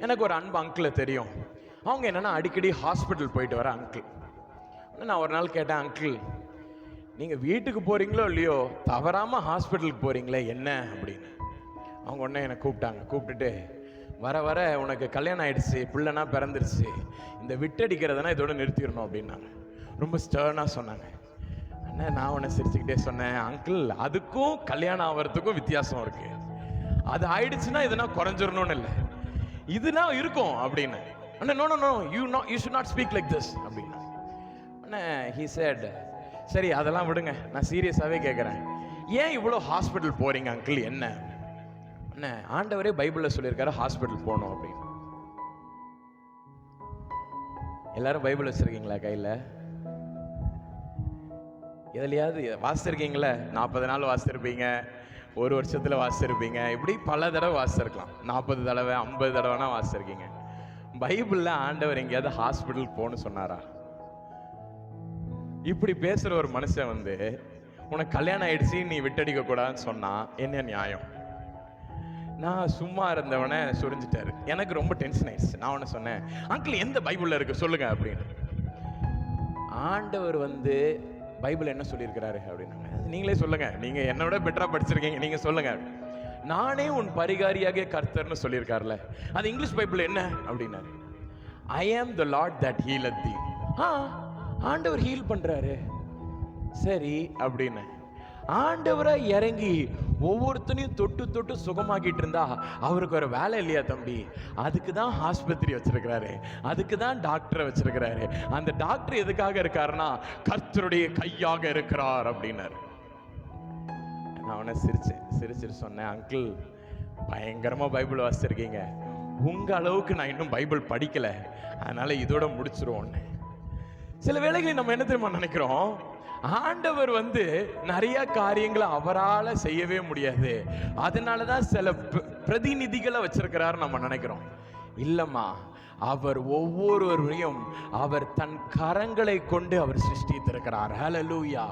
எனக்கு ஒரு அன்பு அங்கிளை தெரியும். அவங்க என்னன்னா அடிக்கடி ஹாஸ்பிட்டல் போயிட்டு வர அங்கிள். நான் ஒரு நாள் கேட்டேன், அங்கிள் நீங்கள் வீட்டுக்கு போகிறீங்களோ இல்லையோ தவறாமல் ஹாஸ்பிட்டலுக்கு போகிறீங்களே என்ன அப்படின்னு. அவங்க உடனே என்னை கூப்பிட்டுட்டு வர வர உனக்கு கல்யாணம் ஆயிடுச்சு, பிள்ளைனா பிறந்துருச்சு, இந்த விட்டடிக்கிறதுனா இதோட நிறுத்திடணும் அப்படின்னாங்க. ரொம்ப ஸ்டர்னாக சொன்னாங்க. அண்ணா நான் உன்னை சிரிச்சுக்கிட்டே சொன்னேன், அங்கிள் அதுக்கும் கல்யாணம் ஆகிறதுக்கும் வித்தியாசம் இருக்கு. அது ஆயிடுச்சுன்னா இதுனா குறைஞ்சிடணும்னு இல்லை, இதுனா இருக்கும் அப்படின்னு. அண்ணா no no no you should not speak like this அப்படின்னா. அண்ணா ஹி செட், சரி அதெல்லாம் விடுங்க, நான் சீரியஸாகவே கேட்குறேன், ஏன் இவ்வளோ ஹாஸ்பிட்டல் போகிறீங்க அங்கிள் என்ன? அண்ணா ஆண்டவரே பைபிளில் சொல்லியிருக்காரு ஹாஸ்பிட்டல் போகணும் அப்படின்னு. எல்லாரும் பைபிள் வச்சுருக்கீங்களா கையில்? எதுலையாவது வாசிச்சிருக்கீங்களா? 40 நாள் வாசிச்சிருப்பீங்க, ஒரு வருஷத்தில் வாசிச்சிருப்பீங்க, இப்படி பல தடவை வாசிச்சிருக்கலாம். 40 தடவை 50 தடவைனா வாசிச்சிருக்கீங்க. பைபிளில் ஆண்டவர் எங்கேயாவது ஹாஸ்பிட்டல் போகணும்னு சொன்னாரா? இப்படி பேசுகிற ஒரு மனுஷன் வந்து உனக்கு கல்யாணம் ஆயிடுச்சு நீ விட்டடிக்க கூடாதுன்னு சொன்னா என்ன நியாயம்? நான் சும்மா இருந்தவனை சொரிஞ்சிட்டாரு. எனக்கு ரொம்ப டென்ஷன் ஆயிடுச்சு. நான் ஒன்று சொன்னேன், அங்கிள் எந்த பைபிளில் இருக்கு சொல்லுங்க அப்படின்னு. ஆண்டவர் வந்து பைபிள் என்ன சொல்லியிருக்கிறாரு அப்படின்னாங்க. நீங்களே சொல்லுங்க, நீங்க என்னோட பெட்டரா படிச்சிருக்கீங்க, நீங்க சொல்லுங்க. நானே உன் பரிகாரியாக கர்த்தர்னு சொல்லியிருக்காருல, அது இங்கிலீஷ் பைபிள் என்ன அப்படின்னாரு. ஐ ஆம் த லார்ட் தட் ஹீலத் தீ. ஆண்டவர் ஹீல் பண்றாரு, சரி அப்படின்னு. ஆண்டவரை இறங்கி ஒவ்வொருத்தனையும் தொட்டு தொட்டு சுகமாக்கிட்டு இருந்தா அவருக்கு ஒரு வேலை இல்லையா தம்பி? அதுக்கு தான் ஆஸ்பத்திரி வச்சிருக்கிறாரு, அதுக்கு தான் டாக்டரை வச்சிருக்கிறாரு. அந்த டாக்டர் எதுக்காக இருக்காருன்னா கர்த்தருடைய கையாக இருக்கிறார் அப்படின்னாரு. நான் அவனை சிரிச்சிட்டு சொன்னேன், அங்கிள் பயங்கரமா பைபிள் வாசிச்சிருக்கீங்க, உங்க அளவுக்கு நான் இன்னும் பைபிள் படிக்கல, அதனால இதோட முடிச்சிருவோம். சில வேளைகளில் நம்ம என்ன தெரியுமா நினைக்கிறோம், ஆண்டவர் வந்து நிறைய காரியங்களை அவரால் செய்யவே முடியாது, அதனாலதான் சில பிரதிநிதிகளை வச்சிருக்கிறாரு நம்ம நினைக்கிறோம். இல்லம்மா, அவர் ஒவ்வொருவரையும் அவர் தன் கரங்களை கொண்டு அவர் சிருஷ்டித்திருக்கிறார். ஹல்லேலூயா.